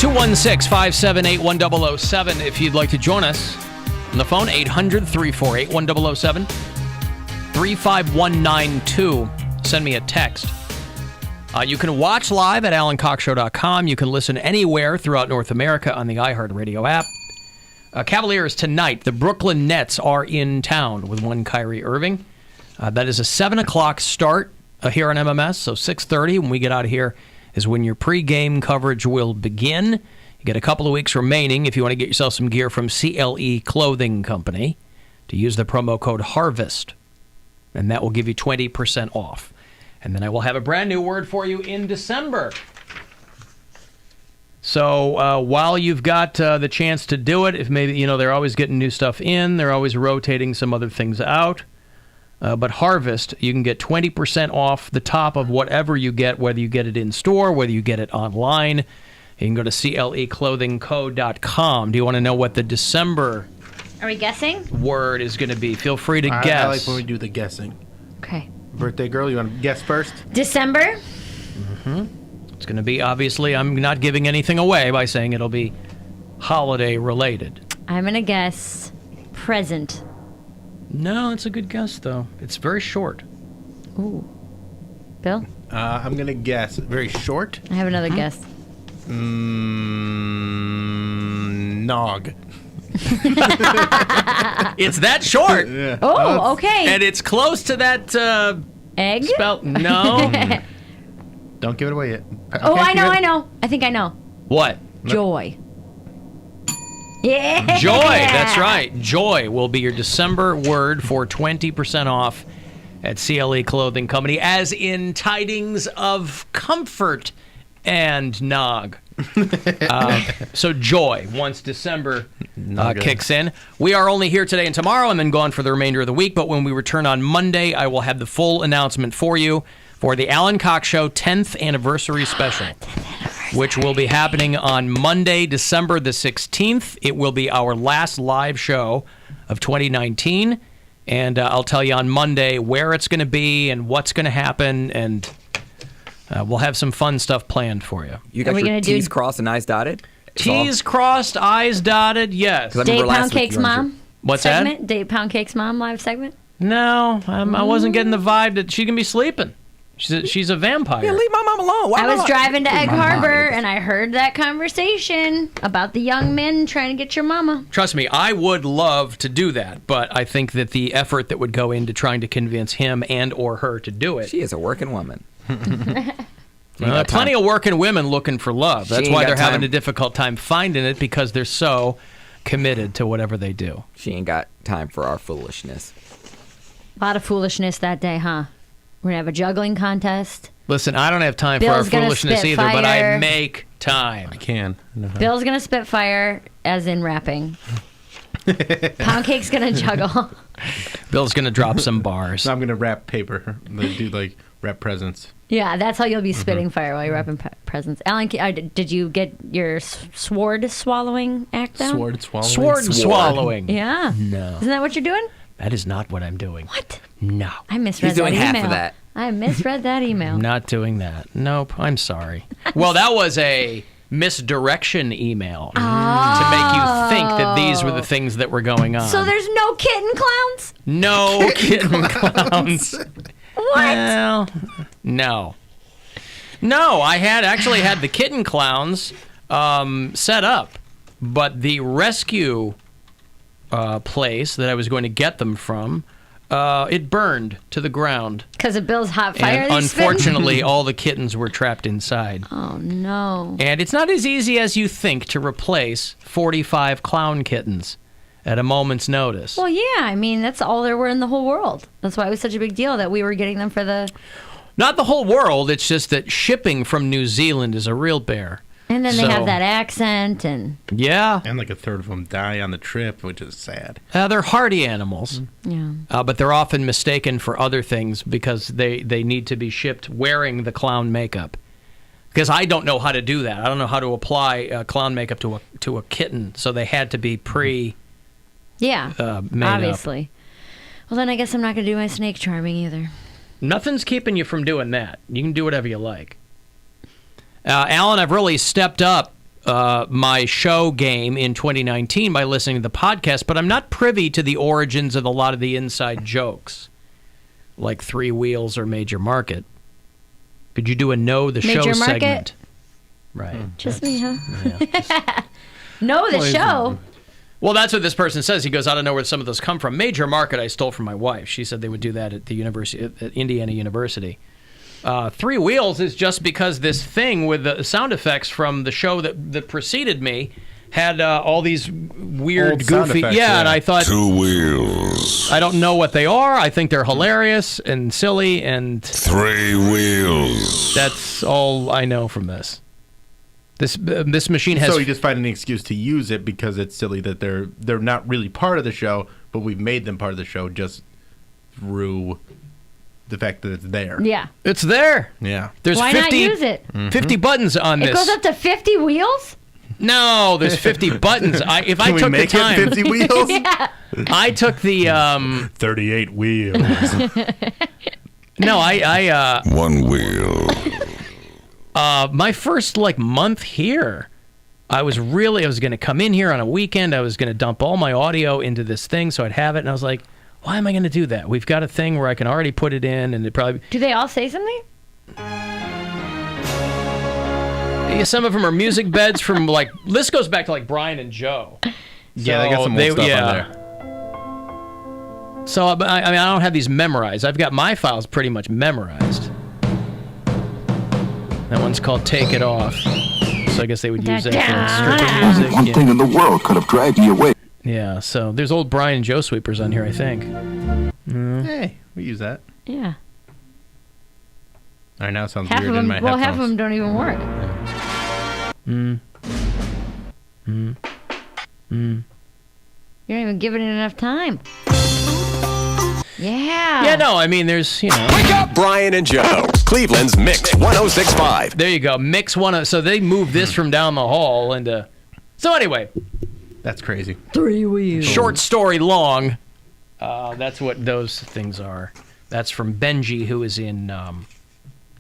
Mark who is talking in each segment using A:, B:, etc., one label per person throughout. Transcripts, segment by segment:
A: 216-578-1007 if you'd like to join us. On the phone, 800-348-1007. 35192. Send me a text. You can watch live at alancoxshow.com. You can listen anywhere throughout North America on the iHeartRadio app. Cavaliers tonight. The Brooklyn Nets are in town with one Kyrie Irving. That is a 7 o'clock start here on MMS, so 6:30 when we get out of here is when your pregame coverage will begin. You get a couple of weeks remaining if you want to get yourself some gear from CLE Clothing Company to use the promo code HARVEST, and that will give you 20% off. And then I will have a brand new word for you in December. So while you've got the chance to do it, if maybe, they're always getting new stuff in, they're always rotating some other things out. But Harvest, you can get 20% off the top of whatever you get, whether you get it in store, whether you get it online. You can go to cleclothingco.com. Do you want to know what the December
B: Are we guessing?
A: Word is going to be? Feel free to guess.
C: I like when we do the guessing.
B: Okay.
C: Birthday girl, you want to guess first?
B: December?
A: Mm-hmm. It's going to be, obviously, I'm not giving anything away by saying it'll be holiday related.
B: I'm going to guess present.
A: No, it's a good guess, though. It's very short.
B: Ooh. Bill?
C: I'm going to guess very short.
B: I have another guess.
C: Nog.
A: It's that short.
C: Yeah.
B: Oh, okay.
A: And it's close to that
B: egg?
A: spell. No.
C: Don't give it away yet.
B: Oh, I know. I think I know.
A: What?
B: Joy. Yeah.
A: Joy. That's right. Joy will be your December word for 20% off at CLE Clothing Company, as in tidings of comfort and nog. So joy once December kicks in. We are only here today and tomorrow and then gone for the remainder of the week, but when we return on Monday, I will have the full announcement for you for the Alan Cox Show 10th anniversary special, which will be happening on Monday, December the 16th. It will be our last live show of 2019, and I'll tell you on Monday where it's going to be and what's going to happen, and we'll have some fun stuff planned for you.
D: You got your T's crossed and I's dotted?
A: T's crossed, I's dotted, yes.
B: Dave Poundcake's mom?
A: What's
B: segment?
A: that?
B: Dave Poundcake's mom live segment?
A: No, I wasn't getting the vibe that she can be sleeping. She's a vampire.
D: Yeah, leave my mom alone.
B: I was driving to Egg Harbor, and I heard that conversation about the young men trying to get your mama.
A: Trust me, I would love to do that, but I think that the effort that would go into trying to convince him and or her to do it.
D: She is a working woman.
A: Plenty of working women looking for love. That's why they're having a difficult time finding it, because they're so committed to whatever they do.
D: She ain't got time for our foolishness.
B: A lot of foolishness that day, huh? We're going to have a juggling contest.
A: Listen, I don't have time
B: Bill's
A: for our foolishness either,
B: fire.
A: but I make time.
C: I can.
B: Bill's going to spit fire, as in rapping. Poundcake's going to juggle.
A: Bill's going to drop some bars.
C: So I'm going to wrap paper. Do wrap presents.
B: Yeah, that's how you'll be spitting fire while you're wrapping presents. Alan, did you get your sword swallowing act down?
C: Sword swallowing?
A: Sword swallowing.
B: Yeah.
A: No.
B: Isn't that what you're doing?
A: That is not what I'm doing.
B: What?
A: No.
B: I misread
D: He's doing
B: that email.
D: half of that.
B: I misread that email.
A: Not doing that. Nope. I'm sorry. Well, that was a misdirection email to make you think that these were the things that were going on.
B: So there's no kitten clowns?
A: No kitten clowns.
B: What?
A: Well, no. No, I actually had the kitten clowns set up, but the rescue place that I was going to get them from, it burned to the ground.
B: Because of Bill's hot fire?
A: And unfortunately, all the kittens were trapped inside.
B: Oh, no.
A: And it's not as easy as you think to replace 45 clown kittens at a moment's notice.
B: Well, yeah. I mean, that's all there were in the whole world. That's why it was such a big deal that we were getting them for the...
A: Not the whole world. It's just that shipping from New Zealand is a real bear.
B: And then they have that accent and...
A: Yeah.
C: And like a third of them die on the trip, which is sad.
A: They're hardy animals.
B: Yeah.
A: But they're often mistaken for other things because they need to be shipped wearing the clown makeup. Because I don't know how to do that. I don't know how to apply clown makeup to a kitten. So they had to be
B: Yeah,
A: made
B: obviously. Up. Well, then I guess I'm not going to do my snake charming either.
A: Nothing's keeping you from doing that. You can do whatever you like. Alan, I've really stepped up my show game in 2019 by listening to the podcast, but I'm not privy to the origins of a lot of the inside jokes, like Three Wheels or Major Market. Could you do a Know the
B: Major
A: Show
B: Market?
A: segment? Right.
B: Just me, huh?
A: Yeah.
B: Know the show.
A: Well, that's what this person says. He goes, I don't know where some of those come from. Major Market I stole from my wife. She said they would do that at the university, at Indiana University. Three Wheels is just because this thing with the sound effects from the show that preceded me had all these weird,
C: Old sound
A: goofy...
C: effects,
A: and I thought...
E: Two wheels.
A: I don't know what they are. I think they're hilarious and silly, and
E: Three wheels.
A: that's all I know from this. This machine has...
C: So you just find an excuse to use it because it's silly that they're not really part of the show, but we've made them part of the show just through the fact that it's there.
B: Yeah.
A: It's there.
C: Yeah.
A: There's
B: Why
A: 50,
B: not use it?
A: 50 buttons on
B: It
A: this.
B: goes up to 50 wheels?
A: No, there's 50 buttons. If I
C: Can we
A: took the
C: make
A: time...
C: it 50 wheels?
B: Yeah.
A: I took the...
C: 38 wheels.
A: No, I
E: One wheel.
A: my first month here, I was going to come in here on a weekend. I was going to dump all my audio into this thing so I'd have it. And I was like, why am I going to do that? We've got a thing where I can already put it in, and it probably...
B: Do they all say something?
A: Yeah, some of them are music beds from this goes back to Brian and Joe.
C: Yeah, they got some old stuff on there.
A: So I mean, I don't have these memorized. I've got my files pretty much memorized. That one's called Take It Off. So I guess they would use that for stripping music.
F: One thing in the world could have dragged me away.
A: Yeah, so there's old Brian and Joe sweepers on here, I think.
C: Hey, we use that.
B: Yeah.
C: All right, now it sounds
B: Half
C: weird
B: of
C: in
B: them,
C: my headphones.
B: half of them don't even work. You're not even giving it enough time. Yeah.
A: Yeah, no, I mean, there's,
G: Wake up, Brian and Joe. Cleveland's Mix 106.5.
A: There you go. Mix one. So they moved this from down the hall into... So anyway,
C: That's crazy.
B: 3 wheels.
A: short story long. That's what those things are. That's from Benji, who is in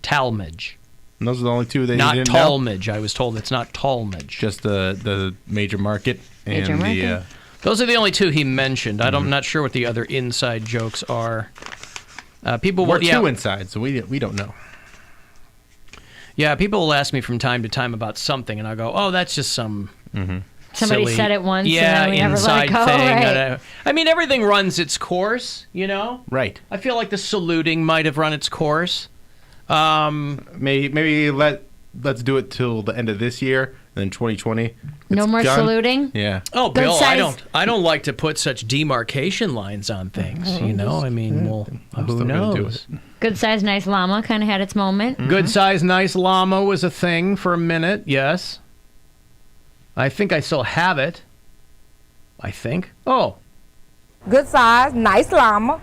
A: Talmadge.
C: And those are the only two that
A: Not
C: you didn't know?
A: Talmadge. I was told it's not Talmadge.
C: Just the Major Market and
B: Major Market?
C: the...
A: Those are the only two he mentioned. I'm not sure what the other inside jokes are. People
C: we're
A: will, yeah,
C: two inside, so we don't know.
A: yeah, people will ask me from time to time about something, and I go, "Oh, that's just some
B: Somebody
A: silly,
B: said it once,
A: yeah,
B: and then we never let
A: inside
B: it go.
A: thing."
B: Right.
A: I mean, everything runs its course, you know.
C: Right.
A: I feel like the saluting might have run its course.
C: Maybe let's do it till the end of this year, and then 2020.
B: No
C: it's
B: more
C: done.
B: saluting?
C: Yeah.
A: Oh,
B: Good
A: Bill,
B: size-
A: I don't like to put such demarcation lines on things. You know, I mean, well,
C: I'm
A: who
C: still gonna do
A: knows?
B: Good size, nice llama kind of had its moment.
A: Good size, nice llama was a thing for a minute. Yes, I think I still have it. I think. Oh,
H: Good size, nice llama.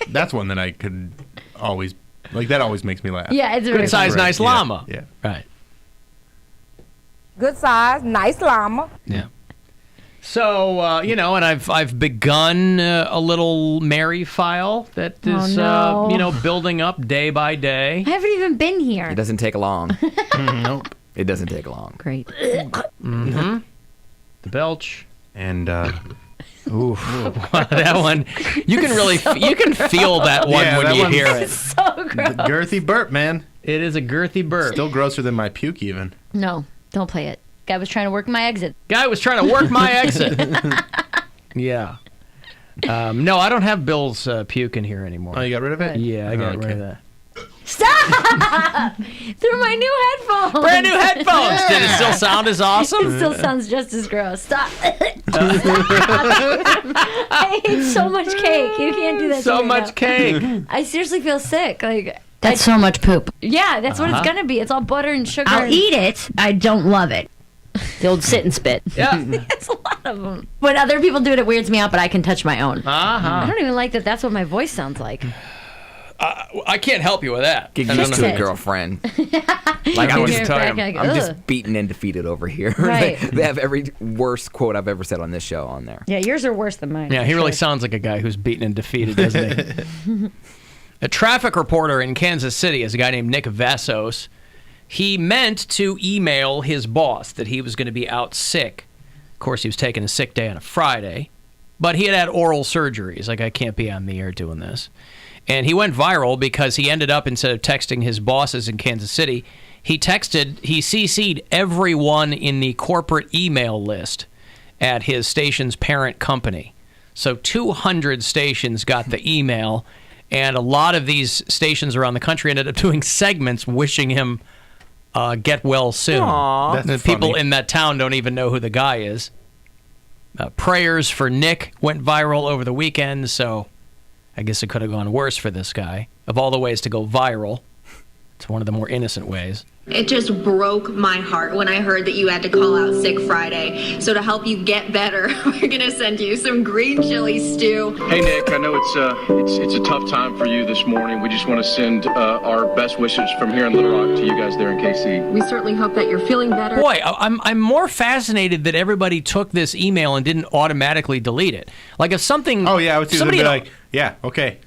C: That's one that I could always that always makes me laugh.
B: Yeah, it's very
A: good size,
C: Right,
A: nice
C: yeah,
A: llama.
C: yeah.
A: Right.
H: Good size, nice llama.
A: Yeah. So you know, and I've begun a little Mary file that is
B: Oh, no.
A: building up day by day.
B: I haven't even been here.
D: It doesn't take long.
C: Nope.
D: It doesn't take long.
B: Great.
A: The belch.
C: And
A: Oof. That one, you can really feel that one
C: Yeah,
A: when
C: that
A: you
C: one's-
A: hear it.
B: So gross.
C: the girthy burp, man.
A: It is a girthy burp.
C: Still grosser than my puke, even.
B: No, don't play it. Guy was trying to work my exit.
A: Guy was trying to work my exit. Yeah. No, I don't have Bill's puke in here anymore.
C: Oh, you got rid of it?
A: Yeah, I got
C: Oh,
A: rid of
C: okay.
A: that.
B: Stop! Through my new headphones.
A: Brand new headphones. Did it still sound as awesome?
B: It still sounds just as gross. Stop. I ate so much cake. You can't do that.
A: So
B: to me
A: much
B: now.
A: cake.
B: I seriously feel sick.
I: That's so much poop.
B: Yeah, that's what it's gonna be. It's all butter and sugar.
I: I'll
B: and-
I: eat it. I don't love it. The old sit and spit.
A: Yeah.
B: It's a lot of them.
I: When other people do it, it weirds me out, but I can touch my own.
B: I don't even like that. That's what my voice sounds like.
A: I can't help you with that.
D: Get
A: I don't
D: used
A: know.
D: to it, girlfriend. Like I'm
B: You
D: just,
B: hear it back, like,
D: I'm
B: ugh.
D: just beaten and defeated over here.
B: Right.
D: They have every worst quote I've ever said on this show on there.
B: Yeah, yours are worse than mine.
A: Yeah,
B: for
A: he really
B: sure.
A: sounds like a guy who's beaten and defeated, doesn't he? A traffic reporter in Kansas City is a guy named Nick Vassos. He meant to email his boss that he was going to be out sick. Of course, he was taking a sick day on a Friday, but he had oral surgery. He's like, I can't be on the air doing this. And he went viral because he ended up, instead of texting his bosses in Kansas City, he CC'd everyone in the corporate email list at his station's parent company. So 200 stations got the email, and a lot of these stations around the country ended up doing segments wishing him get well soon.
D: Aww.
A: The people in that town don't even know who the guy is. Prayers for Nick went viral over the weekend, so I guess it could have gone worse for this guy. Of all the ways to go viral, it's one of the more innocent ways.
J: It just broke my heart when I heard that you had to call out sick Friday. So to help you get better, we're going to send you some green chili stew.
K: Hey, Nick, I know it's a tough time for you this morning. We just want to send our best wishes from here in Little Rock to you guys there in KC.
J: We certainly hope that you're feeling better.
A: Boy, I'm more fascinated that everybody took this email and didn't automatically delete it. Like if something...
C: Oh, yeah, I would
A: somebody
C: be like, yeah, okay.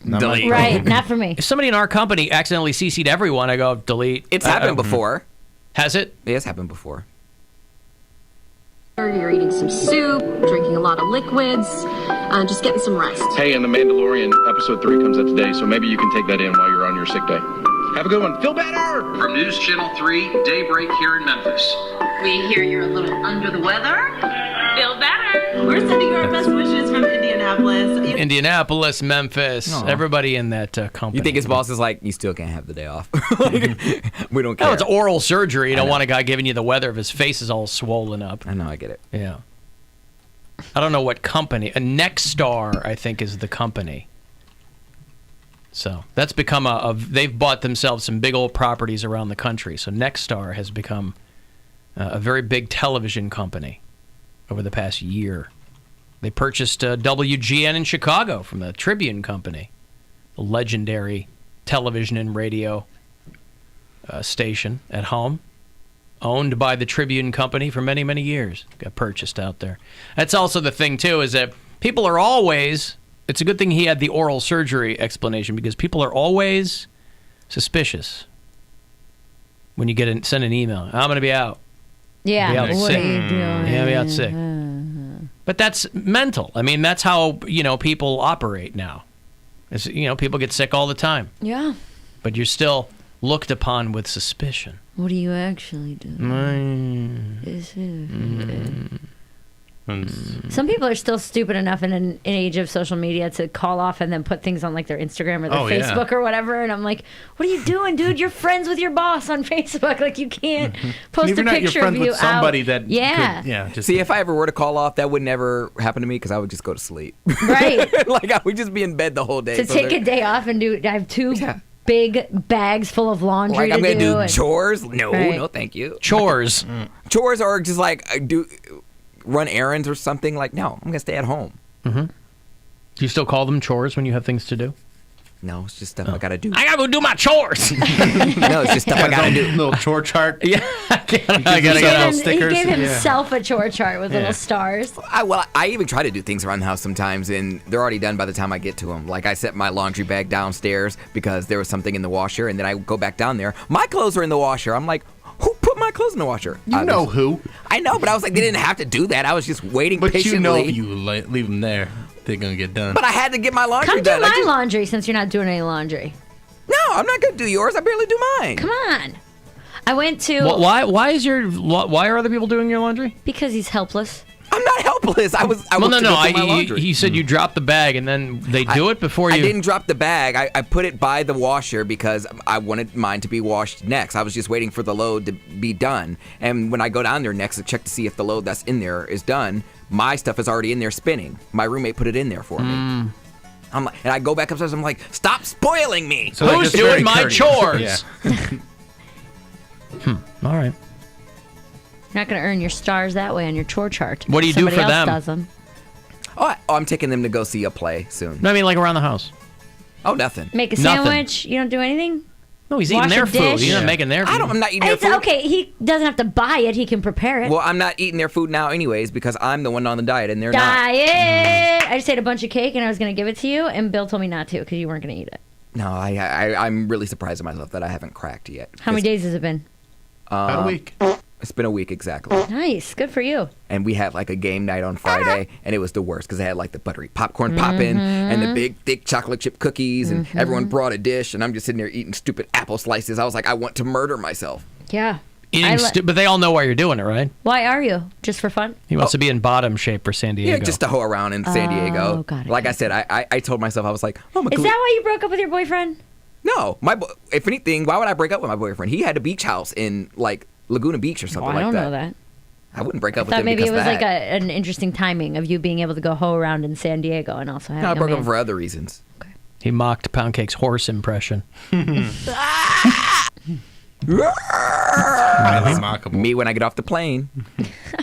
D: Delete.
B: Right, not for me.
A: If somebody in our company accidentally CC'd everyone, I go, delete.
D: It's happened before.
A: Has it?
D: It has happened before.
J: You're eating some soup, drinking a lot of liquids, just getting some rest.
K: Hey, and The Mandalorian episode 3 comes out today, so maybe you can take that in while you're on your sick day. Have a good one. Feel better!
L: From News Channel 3, Daybreak here in Memphis.
J: We hear you're a little under the weather. Feel better.
M: We're sending you our best wishes from Indianapolis.
A: Indianapolis, Memphis, everybody in that company.
D: You think his boss is like, you still can't have the day off? We don't care.
A: No, it's oral surgery. You don't want a guy giving you the weather if his face is all swollen up.
D: I know, I get it.
A: Yeah. I don't know what company. Nexstar, I think, is the company. So that's become they've bought themselves some big old properties around the country. So Nexstar has become a very big television company over the past year. They purchased WGN in Chicago from the Tribune Company, the legendary television and radio station at home, owned by the Tribune Company for many, many years. Got purchased out there. That's also the thing, too, is that people are always... It's a good thing he had the oral surgery explanation because people are always suspicious when you send an email. I'm going to be out.
B: Yeah.
A: Be out
B: What
A: sick.
B: are you doing?
A: Yeah, be out sick. But that's mental. I mean, that's how, people operate now. People get sick all the time.
B: Yeah.
A: But you're still looked upon with suspicion.
B: What do you actually do? Some people are still stupid enough in an age of social media to call off and then put things on like their Instagram or their Facebook or whatever. And I'm like, what are you doing, dude? You're friends with your boss on Facebook. Like you can't post a picture of you
C: with somebody
B: out.
C: that
B: Could,
D: See, if I ever were to call off, that would never happen to me because I would just go to sleep.
B: Right.
D: Like I would just be in bed the whole day.
B: To take a day off and I have two big bags full of laundry
D: like I'm
B: to
D: gonna do chores? No, no, thank you.
A: Chores.
D: Chores are just like run errands or something. Like, no, I'm gonna stay at home.
A: Mm-hmm. Do you still call them chores when you have things to do?
D: No, it's just stuff I gotta do.
A: I gotta go do my chores.
D: No, it's just stuff I gotta do.
C: Little chore chart.
A: Yeah,
C: I gotta get out stickers.
B: He gave himself a chore chart with little stars.
D: I even try to do things around the house sometimes, and they're already done by the time I get to them. Like I set my laundry bag downstairs because there was something in the washer, and then I go back down there. My clothes are in the washer. I'm like, who put my clothes in the washer?
C: You know who.
D: I know, but I was like, they didn't have to do that. I was just waiting patiently.
C: But if you leave them there, they're going to get done.
D: But I had to get my laundry
B: Come
D: done.
B: do my laundry since you're not doing any laundry.
D: No, I'm not going to do yours. I barely do mine.
B: Come on. I went to...
A: Well, why are other people doing your laundry?
B: Because he's helpless.
D: I'm not helpless. I was my laundry.
A: He said you dropped the bag and then they do it before you...
D: I didn't drop the bag. I put it by the washer because I wanted mine to be washed next. I was just waiting for the load to be done. And when I go down there next to check to see if the load that's in there is done, my stuff is already in there spinning. My roommate put it in there for me. I'm like, and I go back upstairs. I'm like, stop spoiling me.
A: So who's doing my chores?
C: Yeah.
A: All right.
B: You're not going to earn your stars that way on your chore chart.
A: What do you do for
B: Somebody else
A: them?
B: does them.
D: I'm taking them to go see a play soon.
A: No, I mean like around the house.
D: Oh, nothing.
B: Make a sandwich. You don't do anything?
A: No, he's eating their food. He's not making their food.
D: I'm not eating their
B: It's
D: food.
B: okay. He doesn't have to buy it. He can prepare it.
D: Well, I'm not eating their food now anyways because I'm the one on the diet and they're
B: Diet! I just ate a bunch of cake and I was going to give it to you, and Bill told me not to because you weren't going to eat it.
D: not. No, I'm really surprised at myself that I haven't cracked yet.
B: How many days has it been?
C: About a week.
D: It's been a week exactly.
B: Nice. Good for you.
D: And we had like a game night on Friday, and it was the worst because it had like the buttery popcorn popping and the big, thick chocolate chip cookies, and everyone brought a dish, and I'm just sitting there eating stupid apple slices. I was like, I want to murder myself.
B: Yeah.
A: But they all know why you're doing it, right?
B: Why are you? Just for fun?
A: He wants to be in bottom shape for San Diego.
D: Yeah, just to hoe around in San Diego.
B: Got it.
D: Like I said, I told myself, I was like, oh my God.
B: Is that why you broke up with your boyfriend?
D: No. If anything, why would I break up with my boyfriend? He had a beach house in like Laguna Beach or something like that.
B: I don't know that.
D: I wouldn't break up with
B: I thought
D: him
B: maybe
D: because
B: it was
D: of
B: like
D: that.
B: an interesting timing of you being able to go hoe around in San Diego and also have
D: No, I broke up for other reasons.
A: He mocked Poundcake's horse impression.
C: Highly mockable.
D: Me when I get off the plane.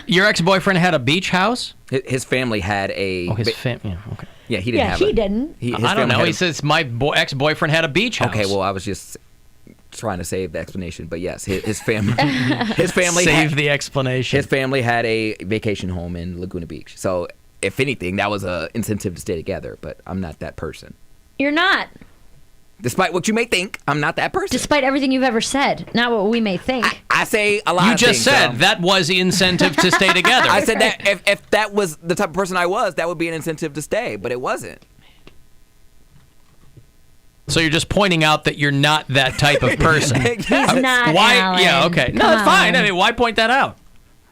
A: Your ex-boyfriend had a beach house?
D: His family had a...
A: Oh, his family. Yeah, okay.
D: Yeah, he didn't have
B: he didn't.
A: I don't know. He says my ex-boyfriend had a beach house.
D: Okay, well, I was just trying to save the explanation, but yes, his family... his family
A: Save the explanation.
D: His family had a vacation home in Laguna Beach. So, if anything, that was an incentive to stay together, but I'm not that person.
B: You're not.
D: Despite what you may think, I'm not that person.
B: Despite everything you've ever said, not what we may think.
D: I say a lot
A: You
D: of
A: just
D: things.
A: said that was incentive to stay together.
D: I said that if that was the type of person I was, that would be an incentive to stay, but it wasn't.
A: So you're just pointing out that you're not that type of person.
B: He's not,
A: Why?
B: Alan.
A: Yeah, okay. No,
B: Come
A: it's fine. I
B: on.
A: mean, why point that out?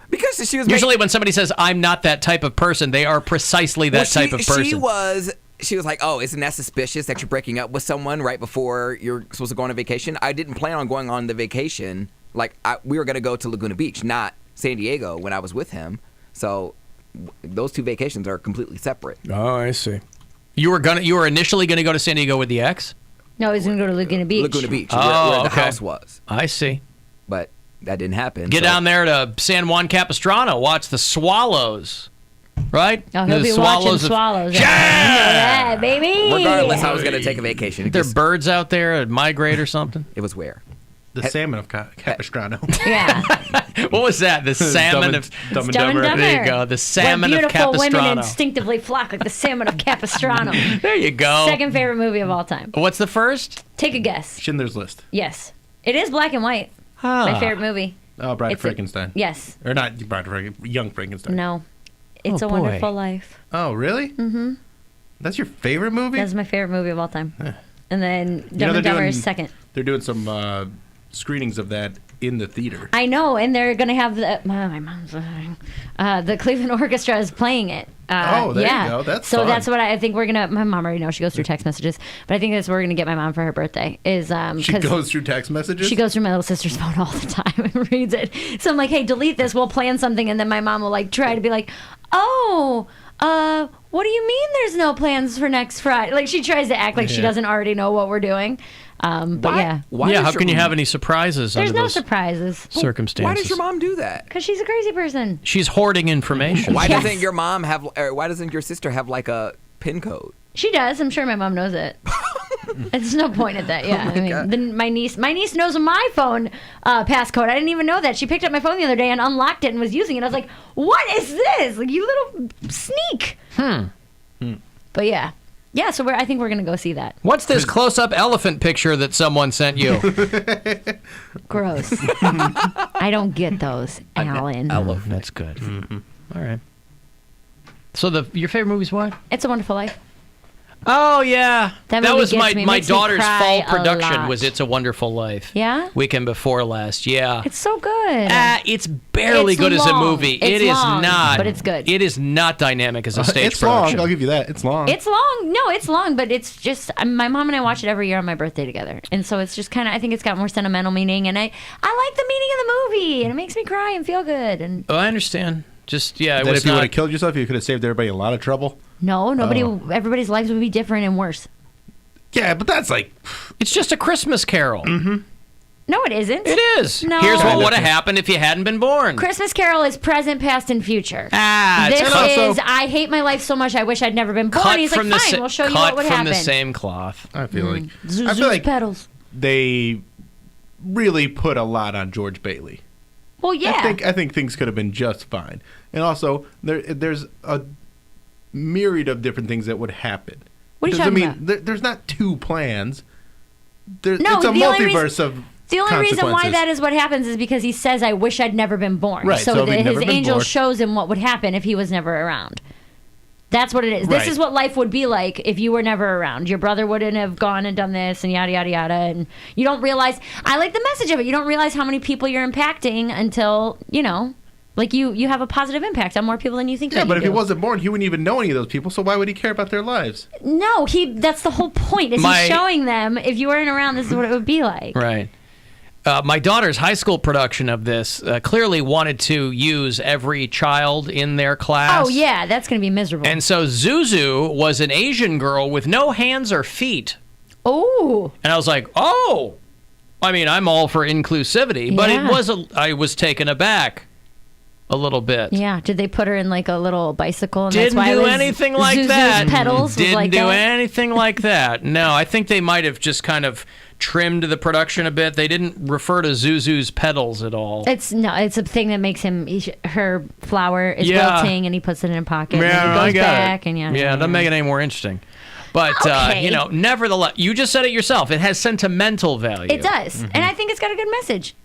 D: Because she was
A: Usually when somebody says, I'm not that type of person, they are precisely that type of person.
D: She was like, oh, isn't that suspicious that you're breaking up with someone right before you're supposed to go on a vacation? I didn't plan on going on the vacation. Like, we were going to go to Laguna Beach, not San Diego when I was with him. So those two vacations are completely separate.
A: Oh, I see. You were initially going to go to San Diego with the ex?
B: No, he's going to go to Laguna Beach.
D: Laguna Beach,
A: Oh,
D: where the
A: okay.
D: house was.
A: I see.
D: But that didn't happen.
A: Get down there to San Juan Capistrano, watch the swallows. Right?
B: Oh, he'll
A: The
B: be watching swallows. Yeah, baby.
D: Regardless, I was going to take a vacation.
A: There are birds out there that migrate or something?
D: It was where?
C: The salmon of Capistrano.
B: Yeah.
A: What was that? The salmon of
C: Dumb and
B: Dumb and
C: Dumber.
B: Dumber.
A: There you go. The salmon
B: Where
A: of
B: beautiful women
A: Capistrano.
B: instinctively flock like the salmon of Capistrano.
A: There you go.
B: Second favorite movie of all time.
A: What's the first?
B: Take a guess.
C: Schindler's List.
B: Yes. It is black and white. My favorite movie.
C: Oh, Bride of
B: It's
C: Frankenstein.
B: Yes.
C: Or not Bride of Frankenstein. Young Frankenstein.
B: No. It's
A: Oh,
B: a
A: boy.
B: Wonderful Life.
C: Oh, really?
B: Mm-hmm.
C: That's your favorite movie?
B: That's my favorite movie of all time. And then Dumb
C: they're
B: and Dumber
C: doing-
B: is second.
C: They're doing some screenings of that in the theater.
B: I know, and they're going to have my mom's the Cleveland Orchestra is playing it.
C: Oh, there you
B: yeah.
C: go. That's
B: so
C: fun.
B: that's what I think we're gonna. My mom already knows. She goes through text messages, but I think that's what we're gonna get my mom for her birthday. Is
C: She
B: 'cause
C: goes through text messages?
B: she goes through my little sister's phone all the time and reads it. So I'm like, hey, delete this. We'll plan something, and then my mom will like try to be like, oh. What do you mean there's no plans for next Friday? Like she tries to act like she doesn't already know what we're doing. But yeah.
A: How can you have any surprises
B: There's
A: under
B: no
A: those
B: surprises.
A: circumstances?
D: Why does your mom do that?
B: Because she's a crazy person.
A: She's hoarding information.
D: Why
B: Yes.
D: doesn't your mom have, or why doesn't your sister have like a PIN code?
B: She does. I'm sure my mom knows it. There's no point at that. Yeah.
D: Oh my God.
B: Then my niece knows my phone passcode. I didn't even know that. She picked up my phone the other day and unlocked it and was using it. I was like, "What is this? Like you little sneak." But yeah. Yeah, so I think we're going to go see that.
A: What's this close-up elephant picture that someone sent you?
B: Gross. I don't get those, Alan.
A: Elephant. That's good. Mm-hmm. All right. So your favorite movie's what?
B: It's a Wonderful Life.
A: Oh, yeah.
B: That
A: That
B: movie
A: was
B: gets
A: my
B: me. It
A: my
B: makes me
A: daughter's
B: cry
A: fall
B: a
A: production
B: lot.
A: was It's a Wonderful Life.
B: Yeah?
A: Weekend before last, yeah.
B: It's so good.
A: It's barely
B: It's
A: good as a
B: long.
A: movie.
B: It's
A: It is
B: long,
A: not.
B: but it's good.
A: It is not dynamic as a stage
C: it's
A: production.
C: long. I'll give you that. It's long.
B: It's long. No, it's long, but it's just my mom and I watch it every year on my birthday together, and so it's just kind of I think it's got more sentimental meaning, and I like the meaning of the movie, and it makes me cry and feel good. And
A: Oh, I understand. Just it
C: that
A: was
C: if you would
A: not.
C: have killed yourself, you could have saved everybody a lot of trouble.
B: no, everybody's lives would be different and worse.
C: Yeah, but that's like...
A: It's just a Christmas Carol.
C: Mm-hmm.
B: No, it isn't.
A: It is.
B: No.
A: Here's what would have happened if you hadn't been born.
B: Christmas Carol is present, past, and future.
A: It's
B: This
A: also
B: is I hate my life so much I wish I'd never been born.
A: cut
B: He's like,
A: from the
B: fine, we'll show you what would
A: cut from
B: happen.
A: the same cloth.
C: I feel like...
B: Zuzu's
C: I feel like
B: petals.
C: they really put a lot on George Bailey.
B: Well, yeah.
C: I think things could have been just fine. And also, there's a myriad of different things that would happen.
B: What are you
C: Because,
B: talking
C: I mean, there's not two plans. It's
B: No,
C: a
B: the only
C: multiverse of
B: The only reason why
C: consequences.
B: that is what happens is because he says, I wish I'd never been born.
C: Right, so if he'd
B: his
C: never been
B: angel
C: born-
B: shows him what would happen if he was never around. That's what it is.
C: Right.
B: This is what life would be like if you were never around. Your brother wouldn't have gone and done this and yada, yada, yada. And you don't realize, I like the message of it. You don't realize how many people you're impacting until, like you have a positive impact on more people than you think that you
C: but if
B: do.
C: he wasn't born, he wouldn't even know any of those people, so why would he care about their lives?
B: No, that's the whole point, is he's showing them, if you weren't around, this is what it would be like.
A: Right. My daughter's high school production of this clearly wanted to use every child in their class.
B: Oh, yeah, that's going to be miserable.
A: And so Zuzu was an Asian girl with no hands or feet.
B: Oh.
A: And I was like, oh. I mean, I'm all for inclusivity, but I was taken aback a little bit.
B: Yeah, did they put her in like a little bicycle? And
A: Didn't
B: that's why
A: do
B: it was
A: anything like
B: Zuzu's
A: that.
B: pedals?
A: Didn't do anything like that. No, I think they might have just kind of trimmed the production a bit. They didn't refer to Zuzu's pedals at all.
B: It's a thing that makes her flower is wilting, and he puts it in a pocket.
A: Yeah,
B: and then
A: I
B: it goes
A: got
B: back,
A: it.
B: and
A: doesn't make it any more interesting. But
B: Okay.
A: nevertheless, you just said it yourself. It has sentimental value.
B: It does, and I think it's got a good message.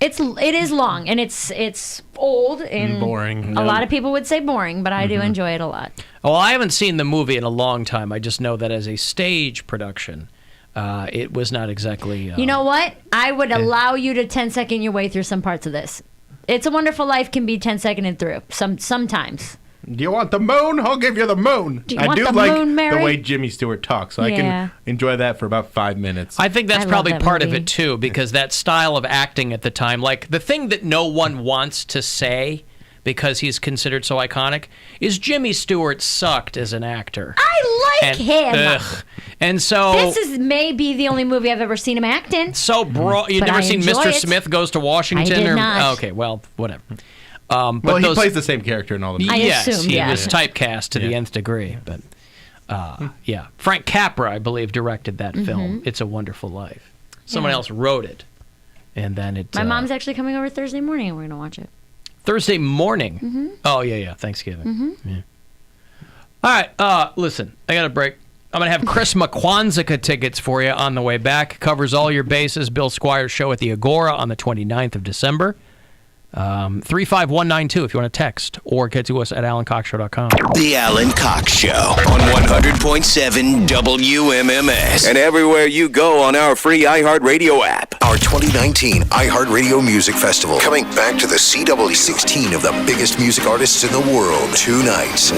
B: It is long, and it's old, and
C: boring.
B: A lot of people would say boring, but I do enjoy it a lot.
A: Well, I haven't seen the movie in a long time. I just know that as a stage production, it was not exactly.
B: You know what? I would allow you to 10-second your way through some parts of this. It's a Wonderful Life can be 10-seconded through sometimes.
C: Do you want the moon? I'll give you the moon.
B: Do you
C: I
B: want
C: do
B: the
C: like
B: moon, Mary?
C: the way Jimmy Stewart talks, so I
B: Yeah.
C: can enjoy that for about 5 minutes.
A: I think that's
B: I love
A: probably
B: that
A: part of
B: movie.
A: it too, because that style of acting at the time, like the thing that no one wants to say because he's considered so iconic, is Jimmy Stewart sucked as an actor.
B: I like him.
A: Ugh. And so
B: This is maybe the only movie I've ever seen him act in.
A: so broad. You've
B: But
A: never
B: I
A: seen
B: enjoy
A: Mr.
B: it.
A: Smith Goes to Washington?
B: I did
A: or,
B: not.
A: Oh, okay, well, whatever. But
C: well, he
A: those,
C: plays the same character in all the movies.
B: I
A: yes,
B: assumed,
A: he
B: yeah.
A: was typecast to the nth degree. But yeah, Frank Capra, I believe, directed that film. It's a Wonderful Life. Someone else wrote it, and then it.
B: My mom's actually coming over Thursday morning, and we're going to watch it.
A: Thursday morning. Oh yeah, Thanksgiving. Yeah. All right, listen, I got a break. I'm gonna have Chris McQuanzica tickets for you on the way back. Covers all your bases. Bill Squire show at the Agora on the 29th of December. 35192 if you want to text, or get to us at alancoxshow.com.
G: The Alan Cox Show on 100.7 WMMS. And everywhere you go on our free iHeartRadio app.
N: Our 2019 iHeartRadio Music Festival. Coming back to the CW. 16 of the biggest music artists in the world. 2 nights.